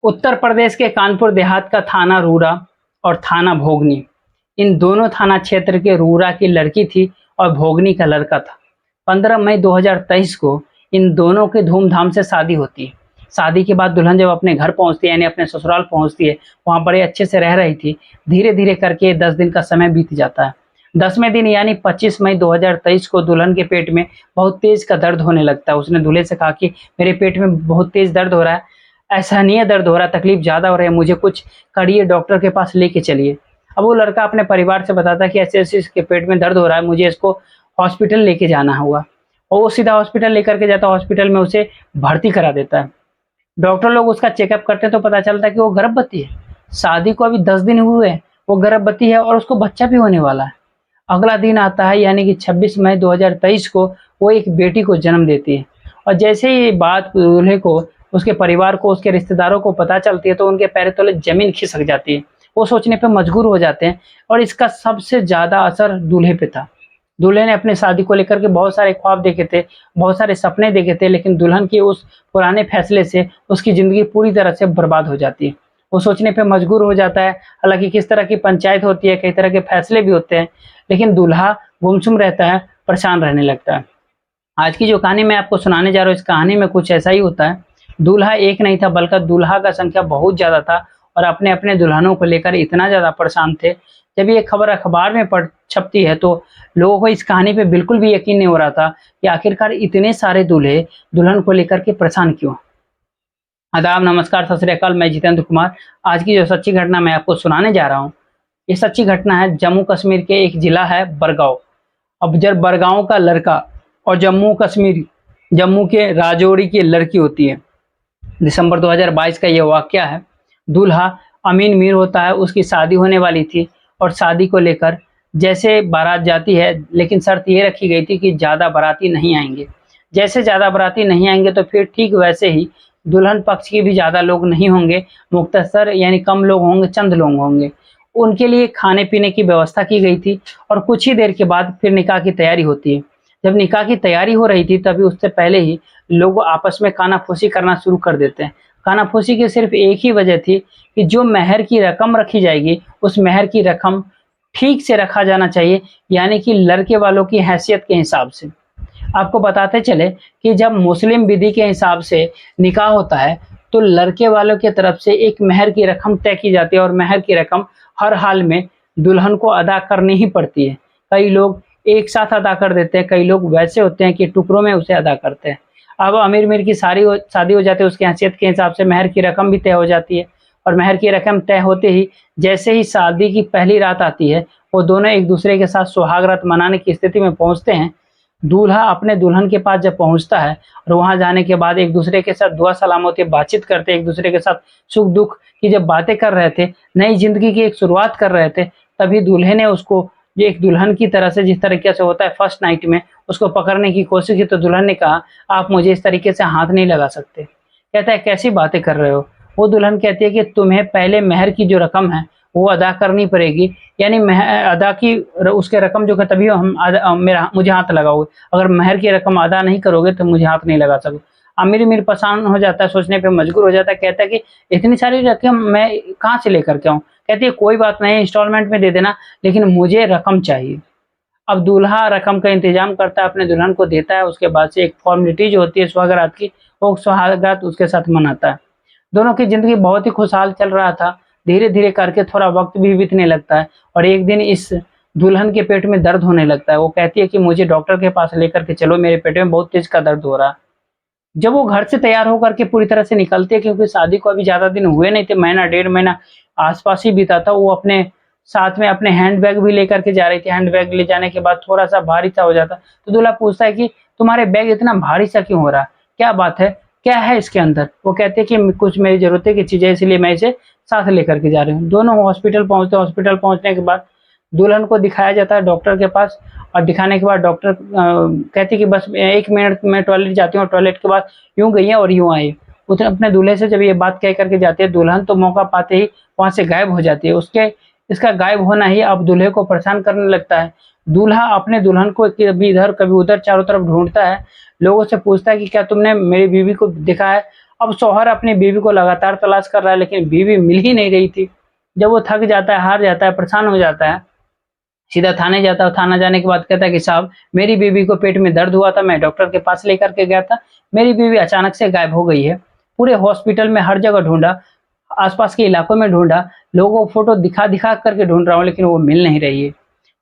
उत्तर प्रदेश के कानपुर देहात का थाना रूरा और थाना भोगनी, इन दोनों थाना क्षेत्र के रूरा की लड़की थी और भोगनी का लड़का था। 15 मई 2023 को इन दोनों की धूमधाम से शादी होती है। शादी के बाद दुल्हन जब अपने घर पहुंचती है, यानी अपने ससुराल पहुंचती है, वहां बड़े अच्छे से रह रही थी। धीरे धीरे करके 10 दिन का समय बीत जाता है। 10वें दिन यानी 25 मई 2023 को दुल्हन के पेट में बहुत तेज का दर्द होने लगता है। उसने दूल्हे से कहा कि मेरे पेट में बहुत तेज दर्द हो रहा है, असहनीय दर्द हो रहा है, तकलीफ ज़्यादा हो रही है, मुझे कुछ करिए, डॉक्टर के पास लेके चलिए। अब वो लड़का अपने परिवार से बताता है कि ऐसे ऐसे इसके पेट में दर्द हो रहा है, मुझे इसको हॉस्पिटल लेके जाना होगा। और वो सीधा हॉस्पिटल लेकर के जाता है, हॉस्पिटल में उसे भर्ती करा देता है। डॉक्टर लोग उसका चेकअप करते हैं तो पता चलता है कि वो गर्भवती है। शादी को अभी 10 दिन हुए हैं, वो गर्भवती है और उसको बच्चा भी होने वाला है। अगला दिन आता है यानी कि 26 मई 2023 को वो एक बेटी को जन्म देती है। और जैसे ही बात दूल्हे को, उसके परिवार को, उसके रिश्तेदारों को पता चलती है तो उनके पैर तले जमीन खिसक जाती है। वो सोचने पे मजबूर हो जाते हैं और इसका सबसे ज़्यादा असर दूल्हे पे था। दूल्हे ने अपनी शादी को लेकर के बहुत सारे ख्वाब देखे थे, बहुत सारे सपने देखे थे, लेकिन दुल्हन के उस पुराने फैसले से उसकी ज़िंदगी पूरी तरह से बर्बाद हो जाती है। वो सोचने पे मजबूर हो जाता है। हालाँकि किस तरह की पंचायत होती है, कई तरह के फैसले भी होते हैं, लेकिन दूल्हा गुमसुम रहता है, परेशान रहने लगता है। आज की जो कहानी मैं आपको सुनाने जा रहा हूँ, इस कहानी में कुछ ऐसा ही होता है। दूल्हा एक नहीं था, बल्कि दूल्हा का संख्या बहुत ज़्यादा था और अपने अपने दुल्हनों को लेकर इतना ज़्यादा परेशान थे। जब ये खबर अखबार में पढ़ छपती है तो लोगों को इस कहानी पे बिल्कुल भी यकीन नहीं हो रहा था कि आखिरकार इतने सारे दूल्हे दुल्हन को लेकर के परेशान क्यों। आदाब, नमस्कार, सत श्री अकाल। मैं जितेंद्र कुमार। आज की जो सच्ची घटना मैं आपको सुनाने जा रहा हूँ, ये सच्ची घटना है जम्मू कश्मीर के एक जिला है बरगांव। अब जब बरगांव का लड़का और जम्मू कश्मीर, जम्मू के राजौरी की लड़की होती है। दिसंबर 2022 का ये वाकया है। दूल्हा अमीन मीर होता है, उसकी शादी होने वाली थी और शादी को लेकर जैसे बारात जाती है, लेकिन शर्त ये रखी गई थी कि ज़्यादा बाराती नहीं आएंगे। जैसे ज़्यादा बाराती नहीं आएंगे तो फिर ठीक वैसे ही दुल्हन पक्ष के भी ज़्यादा लोग नहीं होंगे, मुख्तसर यानी कम लोग होंगे, चंद लोग होंगे। उनके लिए खाने पीने की व्यवस्था की गई थी और कुछ ही देर के बाद फिर निकाह की तैयारी होती है। जब निकाह की तैयारी हो रही थी तभी उससे पहले ही लोग आपस में कानाफूसी करना शुरू कर देते हैं। कानाफूसी की सिर्फ एक ही वजह थी कि जो मेहर की रकम रखी जाएगी, उस मेहर की रकम ठीक से रखा जाना चाहिए, यानी कि लड़के वालों की हैसियत के हिसाब से। आपको बताते चले कि जब मुस्लिम विधि के हिसाब से निकाह होता है तो लड़के वालों की तरफ से एक मेहर की रकम तय की जाती है और मेहर की रकम हर हाल में दुल्हन को अदा करनी ही पड़ती है। कई लोग एक साथ अदा कर देते हैं, कई लोग वैसे होते हैं कि टुकड़ों में उसे अदा करते हैं। अब अमीर मीर की शादी हो जाती है, उसकी हैसियत के हिसाब से मेहर की रकम भी तय हो जाती है। और मेहर की रकम तय होते ही जैसे ही शादी की पहली रात आती है, वो दोनों एक दूसरे के साथ सुहाग रात मनाने की स्थिति में पहुंचते हैं। दूल्हा अपने दुल्हन के पास जब पहुंचता है और वहां जाने के बाद एक दूसरे के साथ दुआ सलाम होती है, बातचीत करते, एक दूसरे के साथ सुख दुख की जब बातें कर रहे थे, नई जिंदगी की एक शुरुआत कर रहे थे, तभी दूल्हे ने उसको जो एक दुल्हन की तरह से जिस तरीके से होता है फर्स्ट नाइट में, उसको पकड़ने की कोशिश की तो दुल्हन ने कहा, आप मुझे इस तरीके से हाथ नहीं लगा सकते। कहता है कैसी बातें कर रहे हो। वो दुल्हन कहती है कि तुम्हें पहले मेहर की जो रकम है वो अदा करनी पड़ेगी, यानी अदा की उसके रकम जो है तभी हम मुझे हाथ लगाओगे, अगर मेहर की रकम अदा नहीं करोगे तो मुझे हाथ नहीं लगा सकोगे। अमीर मीर परेशान हो जाता है, सोचने पे मजबूर हो जाता है। कहता है कि इतनी सारी रकम मैं कहाँ से लेकर के आऊँ। कहती है कोई बात नहीं, इंस्टॉलमेंट में दे देना, लेकिन मुझे रकम चाहिए। अब दूल्हा रकम का इंतजाम करता है, अपने दुल्हन को देता है। उसके बाद से एक फॉर्मेलिटी जो होती है सुहागरात की, वो सुहागरात उसके साथ मनाता है। दोनों की जिंदगी बहुत ही खुशहाल चल रहा था। धीरे धीरे करके थोड़ा वक्त भी बीतने लगता है और एक दिन इस दुल्हन के पेट में दर्द होने लगता है। वो कहती है कि मुझे डॉक्टर के पास लेकर के चलो, मेरे पेट में बहुत तेज का दर्द हो रहा है। जब वो घर से तैयार होकर के पूरी तरह से निकलती है, क्योंकि शादी को अभी ज्यादा दिन हुए नहीं थे, महीना डेढ़ महीना आसपास ही बीता था, वो अपने साथ में अपने हैंड बैग भी लेकर के जा रही थी। हैंड बैग ले जाने के बाद थोड़ा सा भारी सा हो जाता, तो दूल्हा पूछता है कि तुम्हारे बैग इतना भारी सा क्यों हो रहा है, क्या बात है, क्या है इसके अंदर। वो कहते हैं कि कुछ मेरी जरूरत की चीजें, इसलिए मैं इसे साथ लेकर के जा रही हूँ। दोनों हॉस्पिटल पहुंचते हैं। हॉस्पिटल पहुंचने के बाद दुल्हन को दिखाया जाता है डॉक्टर के पास, और दिखाने के बाद डॉक्टर कहती कि बस 1 मिनट में टॉयलेट जाती हूँ, टॉयलेट के बाद यूं गई है और यूं आई। उसने अपने दूल्हे से जब ये बात कह करके जाती है, दुल्हन तो मौका पाते ही वहां से गायब हो जाती है। उसके इसका गायब होना ही अब दूल्हे को परेशान करने लगता है। दूल्हा अपने दुल्हन को कभी इधर कभी उधर चारों तरफ ढूंढता है, लोगों से पूछता है कि क्या तुमने मेरी बीवी को देखा है। अब शौहर अपनी बीवी को लगातार तलाश कर रहा है, लेकिन बीवी मिल ही नहीं रही थी। जब वो थक जाता है, हार जाता है, परेशान हो जाता है, सीधा थाने जाता है। थाना जाने के बाद कहता है कि साहब, मेरी बीवी को पेट में दर्द हुआ था, मैं डॉक्टर के पास लेकर के गया था, मेरी बीवी अचानक से गायब हो गई है। पूरे हॉस्पिटल में हर जगह ढूंढा, आसपास के इलाकों में ढूंढा, लोगों को फोटो दिखा दिखा करके ढूंढ रहा हूँ, लेकिन वो मिल नहीं रही है।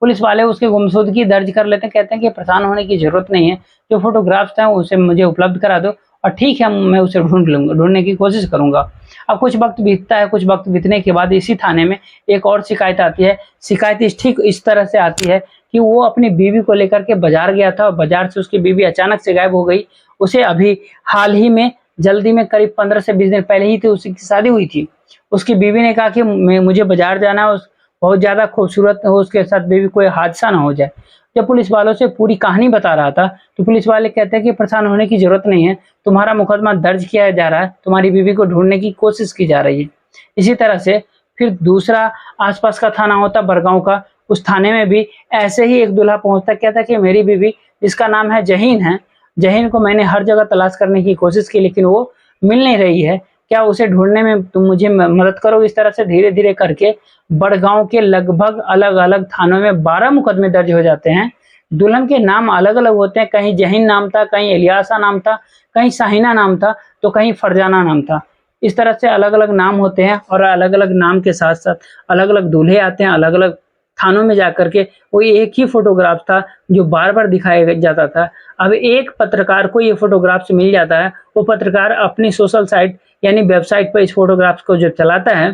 पुलिस वाले उसकी गुमशुदगी दर्ज कर लेते हैं, कहते हैं कि परेशान होने की जरूरत नहीं है, जो फोटोग्राफ्स हैं उसे मुझे उपलब्ध करा दो और ठीक है, मैं उसे ढूंढ लूंगा, ढूंढने की कोशिश करूंगा। अब कुछ वक्त बीतता है, कुछ वक्त बीतने के बाद इसी थाने में एक और शिकायत आती है। शिकायत ठीक इस तरह से आती है कि वो अपनी बीवी को लेकर के बाजार गया था और बाजार से उसकी बीवी अचानक से गायब हो गई। उसे अभी हाल ही में, जल्दी में, करीब 15 से 20 दिन पहले ही थी उसकी शादी हुई थी। उसकी बीवी ने कहा कि मुझे बाजार जाना है, बहुत ज्यादा खूबसूरत हो उसके साथ बीवी, कोई हादसा ना हो जाए। जब पुलिस वालों से पूरी कहानी बता रहा था तो पुलिस वाले कहते हैं कि परेशान होने की जरूरत नहीं है, तुम्हारा मुकदमा दर्ज किया जा रहा है, तुम्हारी बीवी को ढूंढने की कोशिश की जा रही है। इसी तरह से फिर दूसरा आसपास का थाना होता बड़गांव का, उस थाने में भी ऐसे ही एक दूल्हा पहुंचता, कहता कि मेरी बीवी, जिसका नाम है जहीन है, जहीन को मैंने हर जगह तलाश करने की कोशिश की, लेकिन वो मिल नहीं रही है, क्या उसे ढूंढने में तुम मुझे मदद करो। इस तरह से धीरे धीरे करके बड़गांव के लगभग अलग अलग थानों में 12 मुकदमे दर्ज हो जाते हैं। दुल्हन के नाम अलग अलग होते हैं, कहीं जहीन नाम था, कहीं इलियासा नाम था, कहीं शाहिना नाम था, तो कहीं फरजाना नाम था। इस तरह से अलग अलग नाम होते हैं और अलग अलग नाम के साथ साथ अलग अलग दूल्हे आते हैं। अलग अलग थानों में जाकर के वो एक ही फोटोग्राफ था जो बार बार दिखाया जाता था। अब एक पत्रकार को ये फोटोग्राफ्स मिल जाता है, वो पत्रकार अपनी सोशल साइट यानी वेबसाइट पर इस फोटोग्राफ्स को जो चलाता है,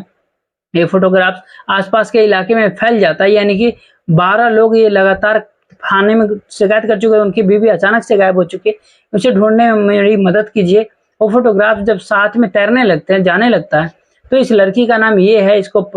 ये फोटोग्राफ्स आसपास के इलाके में फैल जाता है। यानी कि 12 लोग ये लगातार थाने में शिकायत कर चुके हैं, उनकी बीवी अचानक से गायब हो चुकी है, उसे ढूंढने में मेरी मदद कीजिए। वो फोटोग्राफ जब साथ में तैरने लगते हैं, जाने लगता है, तो इस लड़की का नाम ये है, इसको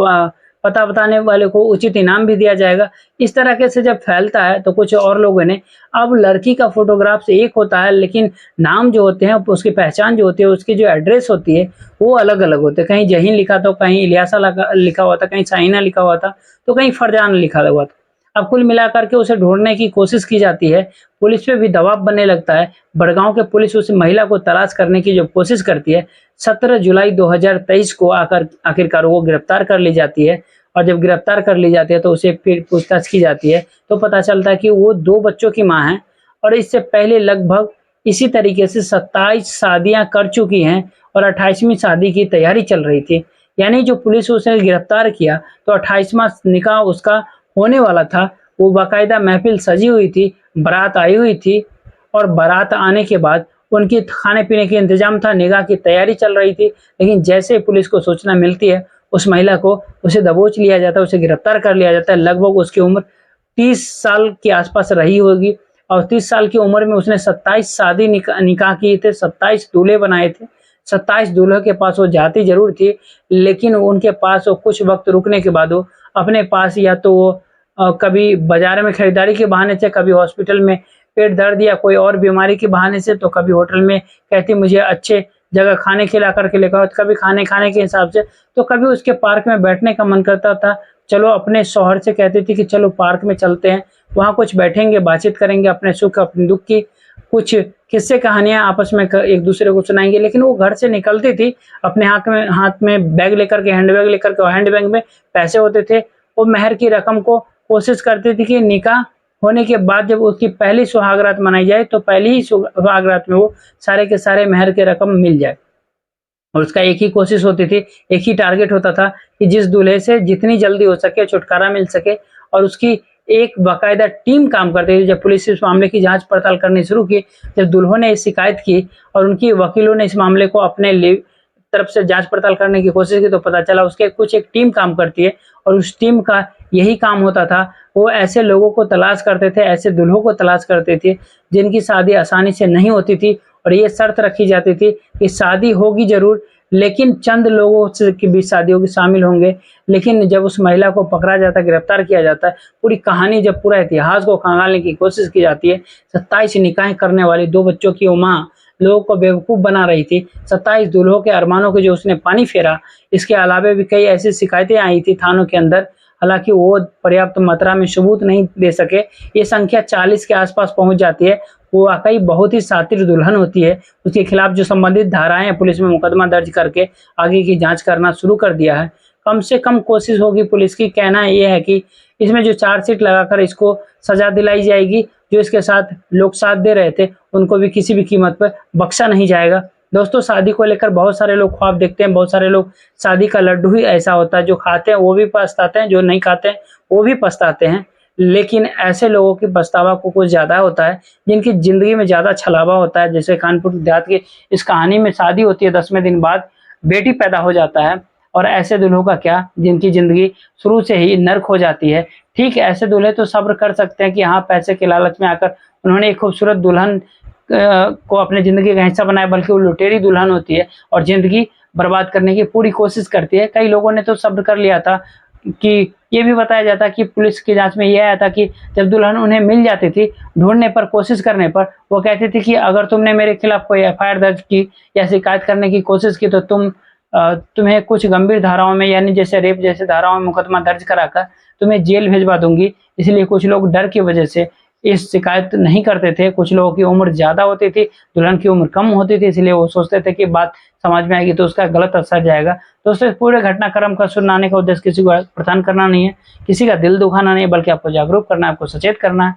पता बताने वाले को उचित इनाम भी दिया जाएगा। इस तरह के से जब फैलता है तो कुछ और लोगों ने, अब लड़की का फोटोग्राफ से एक होता है, लेकिन नाम जो होते हैं, उसकी पहचान जो होती है, उसकी जो एड्रेस होती है, वो अलग अलग होते हैं। कहीं जहीन लिखा था, कहीं इलियासा लिखा हुआ था, कहीं शाहिना लिखा हुआ था, तो कहीं फरजान लिखा हुआ था। अब कुल मिलाकर के उसे ढूंढने की कोशिश की जाती है, पुलिस पे भी दबाव बनने लगता है। बड़गांव के पुलिस उस महिला को तलाश करने की जो कोशिश करती है, 17 जुलाई 2023 को आखिरकार वो गिरफ्तार कर ली जाती है। और जब गिरफ्तार कर ली जाती है तो उसे फिर पूछताछ की जाती है, तो पता चलता है कि वो 2 बच्चों की माँ है और इससे पहले लगभग इसी तरीके से 27 शादियां कर चुकी हैं और 28वीं शादी की तैयारी चल रही थी। यानी जो पुलिस उसे गिरफ्तार किया तो 28वां निकाह उसका होने वाला था। वो बाकायदा महफिल सजी हुई थी, बारात आई हुई थी और बारात आने के बाद उनकी खाने पीने के इंतजाम था, निकाह की तैयारी चल रही थी। लेकिन जैसे पुलिस को सूचना मिलती है, उस महिला को उसे दबोच लिया जाता है, उसे गिरफ्तार कर लिया जाता है। लगभग उसकी उम्र 30 साल के आसपास रही होगी और 30 साल की उम्र में उसने 27 शादी निकाह किए थे, 27 दूल्हे बनाए थे। 27 दूल्हों के पास वो जाती जरूर थी, लेकिन उनके पास वो कुछ वक्त रुकने के बाद वो अपने पास या तो वो कभी बाजार में खरीदारी के बहाने से, कभी हॉस्पिटल में पेट दर्द या कोई और बीमारी के बहाने से, तो कभी होटल में कहती मुझे अच्छे जगह खाने खिला करके लेकर, कभी खाने खाने के हिसाब से, तो कभी उसके पार्क में बैठने का मन करता था। चलो अपने शौहर से कहती थी कि चलो पार्क में चलते हैं, वहाँ कुछ बैठेंगे, बातचीत करेंगे, अपने सुख अपने दुख की कुछ किस्से कहानियां आपस में एक दूसरे को सुनाएंगे। लेकिन वो घर से निकलती थी अपने हाथ में बैग लेकर के, हैंड बैग लेकर के, हैंड बैग में पैसे होते थे। वो मेहर की रकम को कोशिश करती थी कि निकाह होने के बाद जब उसकी पहली सुहागरात मनाई जाए तो पहली ही सुहागरात में वो सारे के सारे मेहर के रकम मिल जाए। और उसका एक ही कोशिश होती थी, एक ही टारगेट होता था कि जिस दूल्हे से जितनी जल्दी हो सके छुटकारा मिल सके। और उसकी एक बाकायदा टीम काम करती थी। जब पुलिस इस मामले की जांच पड़ताल करनी शुरू की, जब दुल्हों ने इस शिकायत की और उनकी वकीलों ने इस मामले को अपने तरफ से जांच पड़ताल करने की कोशिश की, तो पता चला उसके कुछ एक टीम काम करती है और उस टीम का यही काम होता था, वो ऐसे लोगों को तलाश करते थे, ऐसे दुल्हों को तलाश करते थे जिनकी शादी आसानी से नहीं होती थी। और ये शर्त रखी जाती थी कि शादी होगी जरूर, लेकिन चंद लोगों से की भी शादी होगी, शामिल होंगे। लेकिन जब उस महिला को पकड़ा जाता है, गिरफ्तार किया जाता है, पूरी कहानी जब पूरा इतिहास को खंगालने की कोशिश की जाती है, 27 निकाहें करने वाली 2 बच्चों की माँ लोगों को बेवकूफ़ बना रही थी, 27 दूल्हों के अरमानों के जो उसने पानी फेरा। इसके अलावा भी कई ऐसी शिकायतें आई थी थानों के अंदर। हालांकि वो पर्याप्त मात्रा में सबूत नहीं दे सके। ये संख्या 40 के आसपास पहुंच जाती है। वो वाकई बहुत ही शातिर दुल्हन होती है। उसके खिलाफ जो संबंधित धाराएं हैं, पुलिस में मुकदमा दर्ज करके आगे की जांच करना शुरू कर दिया है। कम से कम कोशिश होगी पुलिस की। कहना ये है कि इसमें जो चार्जशीट लगाकर इसको सजा दिलाई जाएगी। जो इसके साथ लोग साथ दे रहे थे उनको भी किसी भी कीमत पर बख्शा नहीं जाएगा। दोस्तों, शादी को लेकर बहुत सारे लोग ख्वाब देखते हैं। बहुत सारे लोग, शादी का लड्डू ही ऐसा होता है, जो खाते हैं वो भी पछताते हैं, जो नहीं खाते हैं वो भी पछताते हैं। लेकिन ऐसे लोगों की पछतावा को कुछ ज्यादा होता है, जिनकी जिंदगी में ज्यादा छलावा होता है। जैसे कानपुर देहात की इस कहानी में शादी होती है, 10वें दिन बाद बेटी पैदा हो जाता है। और ऐसे दूल्हों का क्या, जिनकी जिंदगी शुरू से ही नर्क हो जाती है। ठीक है, ऐसे दूल्हे तो सब्र कर सकते हैं कि हाँ, पैसे के लालच में आकर उन्होंने एक खूबसूरत दुल्हन को अपने जिंदगी का हिस्सा बनाया, बल्कि वो लुटेरी दुल्हन होती है और जिंदगी बर्बाद करने की पूरी कोशिश करती है। कई लोगों ने तो सब्र कर लिया था। कि ये भी बताया जाता कि पुलिस की जांच में ये आया था कि जब दुल्हन उन्हें मिल जाती थी, ढूंढने पर, कोशिश करने पर, वो कहती थी कि अगर तुमने मेरे खिलाफ कोई एफआईआर दर्ज की या शिकायत करने की कोशिश की तो तुम्हें कुछ गंभीर धाराओं में, यानी जैसे रेप जैसे धाराओं में मुकदमा दर्ज कराकर तुम्हें जेल भेजवा दूंगी। इसलिए कुछ लोग डर की वजह से इस शिकायत नहीं करते थे। कुछ लोगों की उम्र ज्यादा होती थी, दुल्हन की उम्र कम होती थी, इसलिए वो सोचते थे कि बात समाज में आएगी तो उसका गलत असर जाएगा। दोस्तों, पूरे घटनाक्रम का सुनाने का उद्देश्य किसी को परेशान करना नहीं है, किसी का दिल दुखाना नहीं है, बल्कि आपको जागरूक करना है, आपको सचेत करना है।